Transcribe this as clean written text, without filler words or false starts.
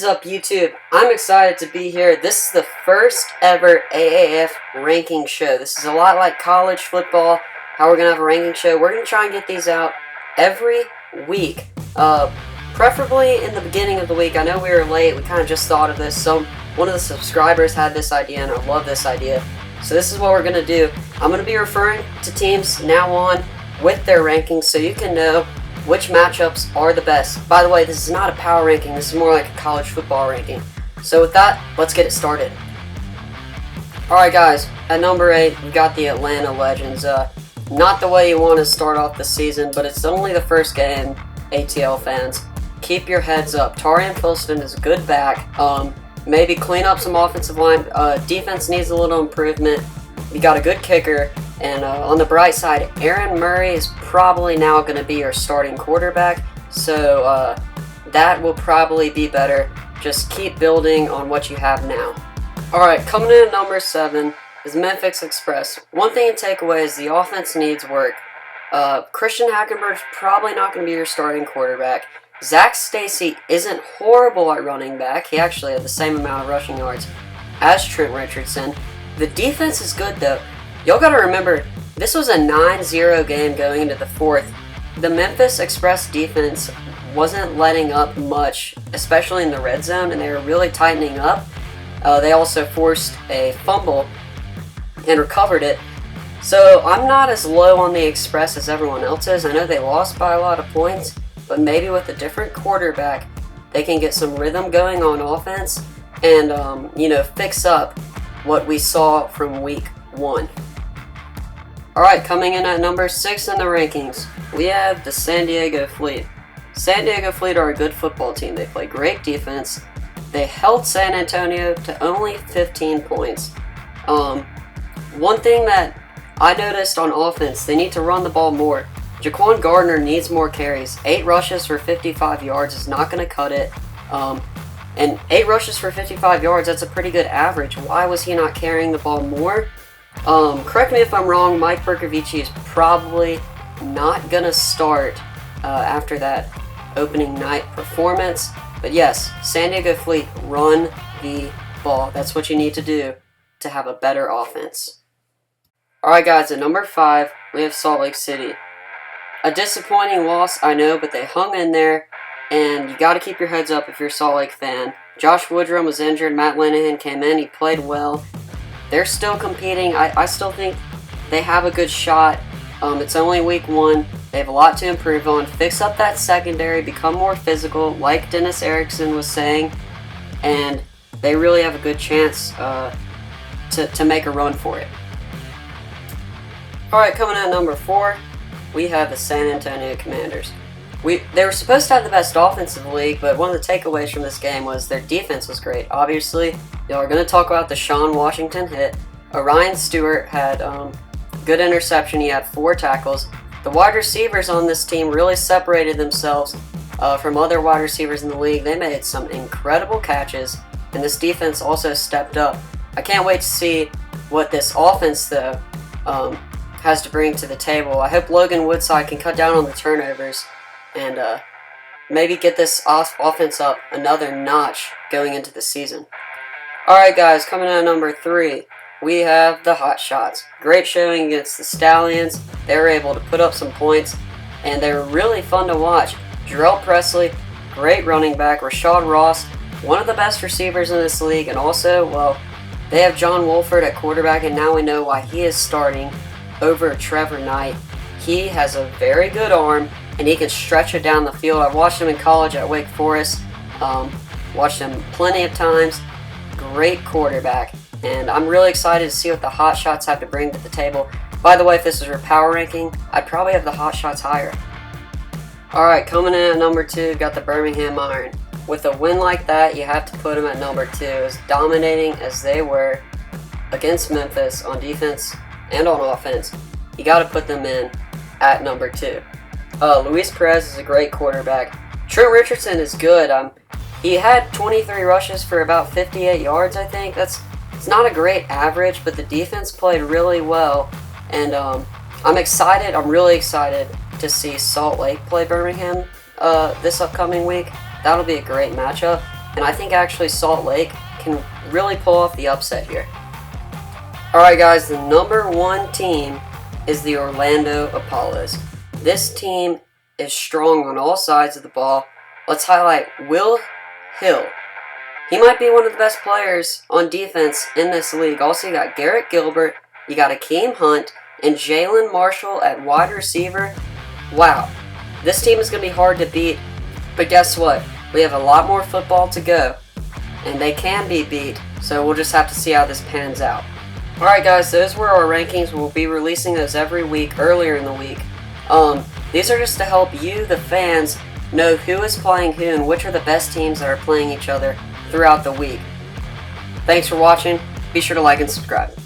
is up, YouTube? I'm excited to be here. This is the first ever AAF ranking show. This is a lot like college football, how we're going to have a ranking show. We're going to try and get these out every week, preferably in the beginning of the week. I know we were late. We kind of just thought of this. So one of the subscribers had this idea, and I love this idea. So this is what we're going to do. I'm going to be referring to teams now on with their rankings so you can know which matchups are the best. By the way, this is not a power ranking. This is more like a college football ranking. So with that, let's get it started. Alright guys, at number 8, we got the Atlanta Legends. Not the way you want to start off the season, but it's only the first game, ATL fans. Keep your heads up. Tarian Filston is a good back. Maybe clean up some offensive line. Defense needs a little improvement. You got a good kicker. And on the bright side, Aaron Murray is probably now going to be your starting quarterback. So that will probably be better. Just keep building on what you have now. Alright, coming in at number 7 is Memphis Express. One thing to take away is the offense needs work. Christian Hackenberg's probably not going to be your starting quarterback. Zach Stacy isn't horrible at running back. He actually had the same amount of rushing yards as Trent Richardson. The defense is good though. Y'all gotta remember, this was a 9-0 game going into the 4th. The Memphis Express defense wasn't letting up much, especially in the red zone, and they were really tightening up. They also forced a fumble and recovered it. So I'm not as low on the Express as everyone else is. I know they lost by a lot of points, but maybe with a different quarterback, they can get some rhythm going on offense and, fix up what we saw from week 1. Alright, coming in at number 6 in the rankings, we have the San Diego Fleet. San Diego Fleet are a good football team. They play great defense. They held San Antonio to only 15 points. One thing that I noticed on offense, they need to run the ball more. Jaquan Gardner needs more carries. 8 rushes for 55 yards is not going to cut it. And 8 rushes for 55 yards, that's a pretty good average. Why was he not carrying the ball more? Correct me if I'm wrong, Mike Bercovici is probably not going to start after that opening night performance. But yes, San Diego Fleet, run the ball. That's what you need to do to have a better offense. Alright guys, at number 5, we have Salt Lake City. A disappointing loss, I know, but they hung in there, and you got to keep your heads up if you're a Salt Lake fan. Josh Woodrum was injured, Matt Linehan came in, he played well. They're still competing. I still think they have a good shot. It's only week 1. They have a lot to improve on. Fix up that secondary, become more physical, like Dennis Erickson was saying, and they really have a good chance to make a run for it. Alright, coming at number 4, we have the San Antonio Commanders. They were supposed to have the best offense in the league, but one of the takeaways from this game was their defense was great. Obviously, y'all are going to talk about the Sean Washington hit. Orion Stewart had good interception. He had 4 tackles. The wide receivers on this team really separated themselves from other wide receivers in the league. They made some incredible catches, and this defense also stepped up. I can't wait to see what this offense, though, has to bring to the table. I hope Logan Woodside can cut down on the turnovers and maybe get this offense up another notch going into the season. Alright guys, coming in at number 3, we have the Hot Shots. Great showing against the Stallions. They were able to put up some points, and they were really fun to watch. Jarrell Presley, great running back. Rashad Ross, one of the best receivers in this league, and also, well, they have John Wolford at quarterback, and now we know why he is starting over Trevor Knight. He has a very good arm, and he can stretch it down the field. I've watched him in college at Wake Forest. Watched him plenty of times. Great quarterback. And I'm really excited to see what the Hot Shots have to bring to the table. By the way, if this was your power ranking, I'd probably have the Hot Shots higher. Alright, coming in at number 2, we've got the Birmingham Iron. With a win like that, you have to put them at number 2. As dominating as they were against Memphis on defense and on offense, you got to put them in at number 2. Luis Perez is a great quarterback. Trent Richardson is good. He had 23 rushes for about 58 yards, I think. It's not a great average, but the defense played really well. And I'm excited. I'm really excited to see Salt Lake play Birmingham this upcoming week. That'll be a great matchup. and I think actually Salt Lake can really pull off the upset here. Alright guys, the number 1 team is the Orlando Apollos. This team is strong on all sides of the ball. Let's highlight Will Hill. He might be one of the best players on defense in this league. Also, you got Garrett Gilbert, you got Akeem Hunt, and Jalen Marshall at wide receiver. Wow, this team is going to be hard to beat, but guess what? We have a lot more football to go, and they can be beat, so we'll just have to see how this pans out. Alright guys, those were our rankings. We'll be releasing those every week, earlier in the week. These are just to help you, the fans, know who is playing who and which are the best teams that are playing each other throughout the week. Thanks for watching. Be sure to like and subscribe.